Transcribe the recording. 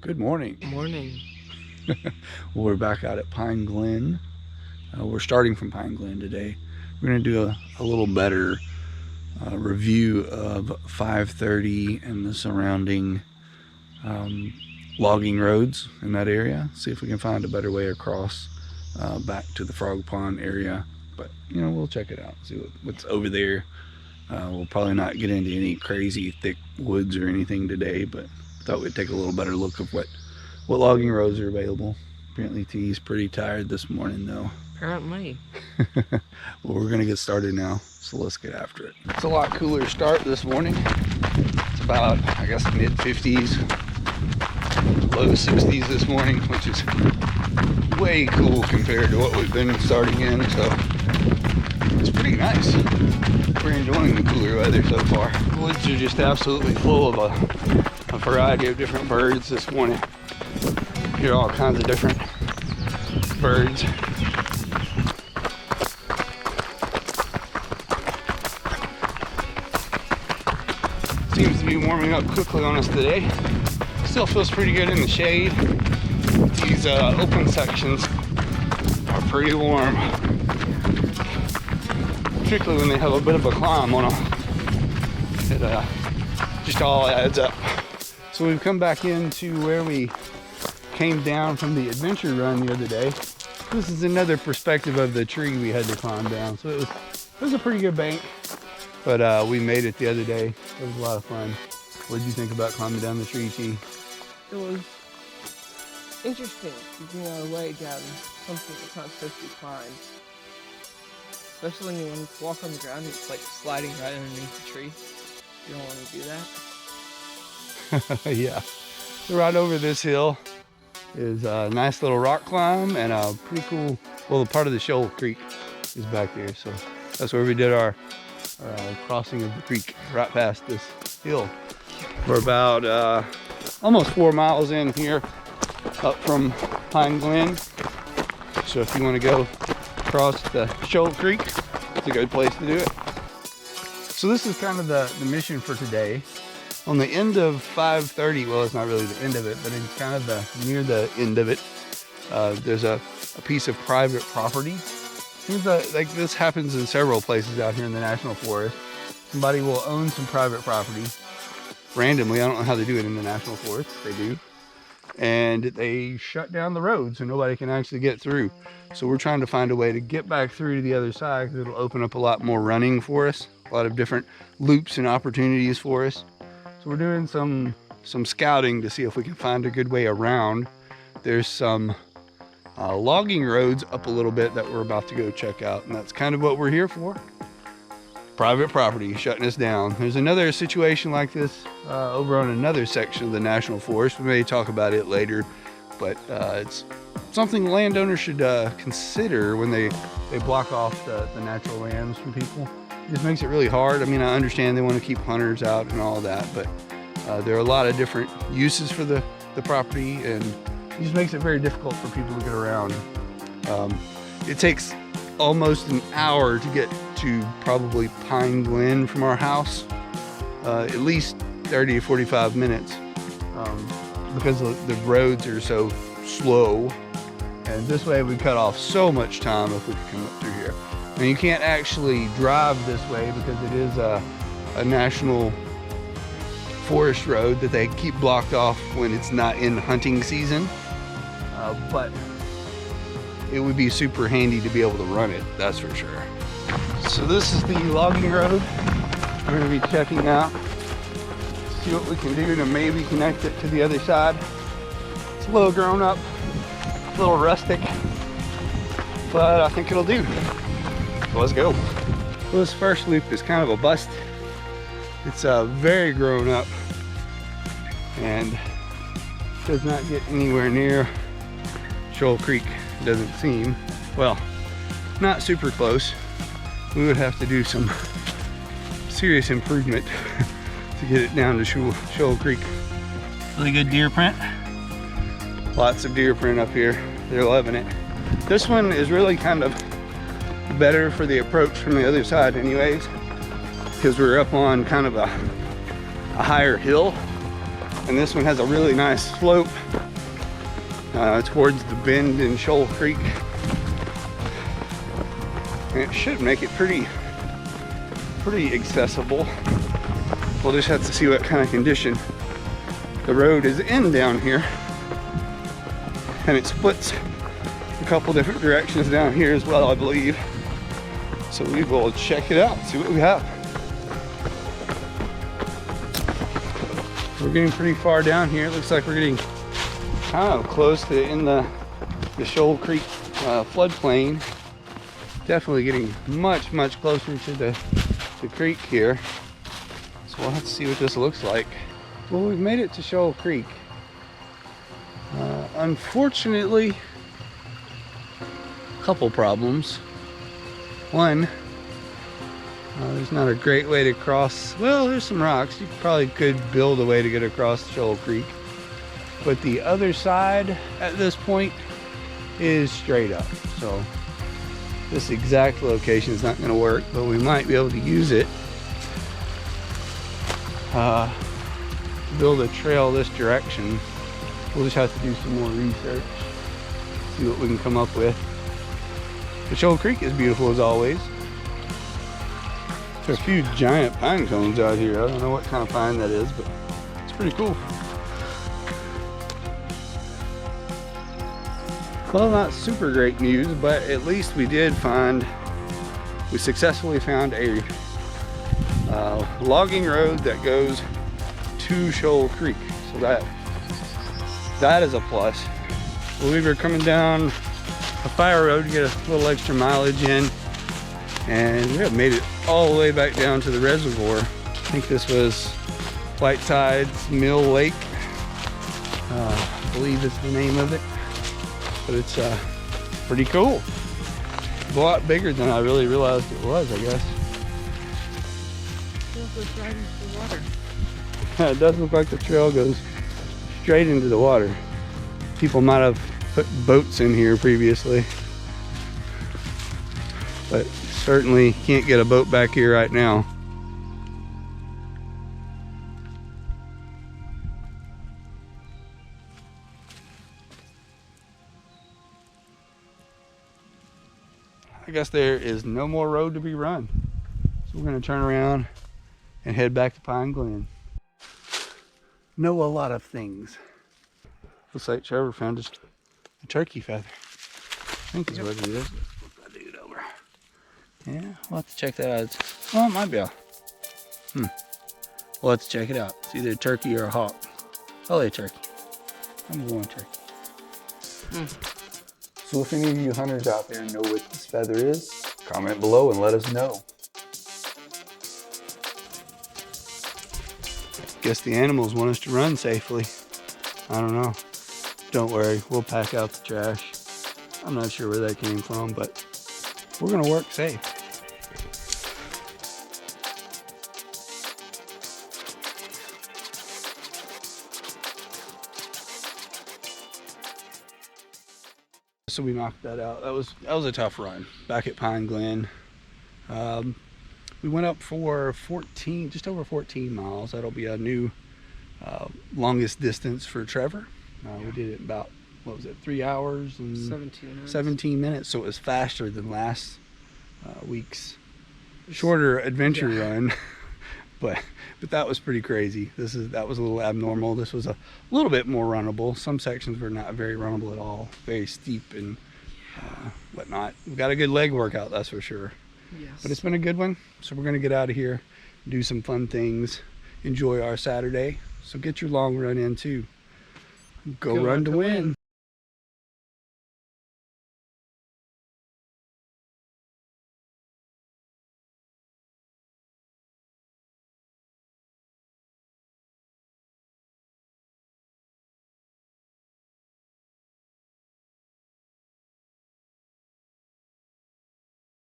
Good morning. Morning. Well, we're back out at Pine Glen. We're starting from Pine Glen today. We're going to do a little better review of 530 and the surrounding logging roads in that area. See if we can find a better way across back to the Frog Pond area. But, you know, we'll check it out, see what's over there. We'll probably not get into any crazy thick woods or anything today, but thought we'd take a little better look of what logging roads are available. Apparently T's pretty tired this morning though. Apparently. Well, we're gonna get started now, so let's get after it. It's a lot cooler start this morning. It's about, I guess, mid 50s, low 60s this morning, which is way cool compared to what we've been starting in, so it's pretty nice. We're enjoying the cooler weather so far. The woods are just absolutely full of a variety of different birds this morning. Hear all kinds of different birds. Seems to be warming up quickly on us today. Still feels pretty good in the shade. These open sections are pretty warm, particularly when they have a bit of a climb on them. It just all adds up. So we've come back into where we came down from the adventure run the other day. This is another perspective of the tree we had to climb down. So it was a pretty good bank, but we made it the other day. It was a lot of fun. What did you think about climbing down the tree, T? It was interesting, keeping our way down something that's not supposed to be climbed. Especially when you walk on the ground, it's like sliding right underneath the tree. You don't want to do that. Yeah. So right over this hill is a nice little rock climb and a pretty cool, well, part of the Shoal Creek is back there. So that's where we did our crossing of the creek, right past this hill. We're about almost 4 miles in here up from Pine Glen. So if you want to go across the Shoal Creek, it's a good place to do it. So this is kind of the mission for today. On the end of 530, well, it's not really the end of it, but it's kind of near the end of it, there's a piece of private property. Seems like this happens in several places out here in the National Forest. Somebody will own some private property randomly. I don't know how they do it in the National Forest. They do. And they shut down the road so nobody can actually get through. So we're trying to find a way to get back through to the other side, because it'll open up a lot more running for us, a lot of different loops and opportunities for us. So we're doing some scouting to see if we can find a good way around. There's some logging roads up a little bit that we're about to go check out, and that's kind of what we're here for. Private property shutting us down. There's another situation like this over on another section of the National Forest. We may talk about it later, but it's something landowners should consider when they block off the natural lands from people. It just makes it really hard. I mean, I understand they want to keep hunters out and all that, but there are a lot of different uses for the property, and it just makes it very difficult for people to get around. It takes almost an hour to get to probably Pine Glen from our house, at least 30 to 45 minutes, because the roads are so slow. And this way we cut off so much time if we could come up through here. Now you can't actually drive this way because it is a national forest road that they keep blocked off when it's not in hunting season, but it would be super handy to be able to run it, that's for sure. So this is the logging road we're going to be checking out, see what we can do to maybe connect it to the other side. It's a little grown up, a little rustic, but I think it'll do. So let's go. Well, this first loop is kind of a bust. It's very grown up and does not get anywhere near Shoal Creek, doesn't seem. Well, not super close. We would have to do some serious improvement to get it down to Shoal Creek. Really good deer print. Lots of deer print up here. They're loving it. This one is really kind of better for the approach from the other side anyways, because we're up on kind of a higher hill, and this one has a really nice slope towards the bend in Shoal Creek. And it should make it pretty accessible. We'll just have to see what kind of condition the road is in down here. And it splits a couple different directions down here as well, I believe. So we will check it out, see what we have. We're getting pretty far down here. It looks like we're getting kind of close to in the Shoal Creek floodplain. Definitely getting much closer to the creek here. So we'll have to see what this looks like. Well, we've made it to Shoal Creek. Unfortunately, a couple problems. One, there's not a great way to cross. Well, there's some rocks. You probably could build a way to get across Shoal Creek. But the other side at this point is straight up. So this exact location is not going to work, but we might be able to use it to build a trail this direction. We'll just have to do some more research, see what we can come up with. The Shoal Creek is beautiful as always. There's a few giant pine cones out here. I don't know what kind of pine that is, but it's pretty cool. Well, not super great news, but at least we successfully found a logging road that goes to Shoal Creek. So that is a plus. We were coming down a fire road to get a little extra mileage in, and we have made it all the way back down to the reservoir. I think this was White Tide's Mill Lake, I believe is the name of it. But it's pretty cool. A lot bigger than I really realized it was, I guess. It goes right into the water. Yeah, it does look like the trail goes straight into the water. People might have put boats in here previously, but certainly can't get a boat back here right now. I guess there is no more road to be run. So we're gonna turn around and head back to Pine Glen. Know a lot of things. Looks like Trevor found just a turkey feather. I think is what it is. I'll dig it over. Yeah, we'll have to check that out. Well, it might be a, We'll have to check it out. It's either a turkey or a hawk. Probably a turkey. I'm going turkey. So if any of you hunters out there know what this feather is, comment below and let us know. Guess the animals want us to run safely. I don't know. Don't worry, we'll pack out the trash. I'm not sure where that came from, but we're gonna work safe. So we knocked that out. That was a tough run back at Pine Glen. We went up for just over 14 miles. That'll be a new longest distance for Trevor. We did it about, what was it, 3 hours and 17 minutes. So it was faster than last week's shorter adventure run. but that was pretty crazy. That was a little abnormal. This was a little bit more runnable. Some sections were not very runnable at all, very steep and whatnot. We got a good leg workout, that's for sure. Yes. But it's been a good one. So we're gonna get out of here, do some fun things, enjoy our Saturday. So get your long run in too. Go run to win.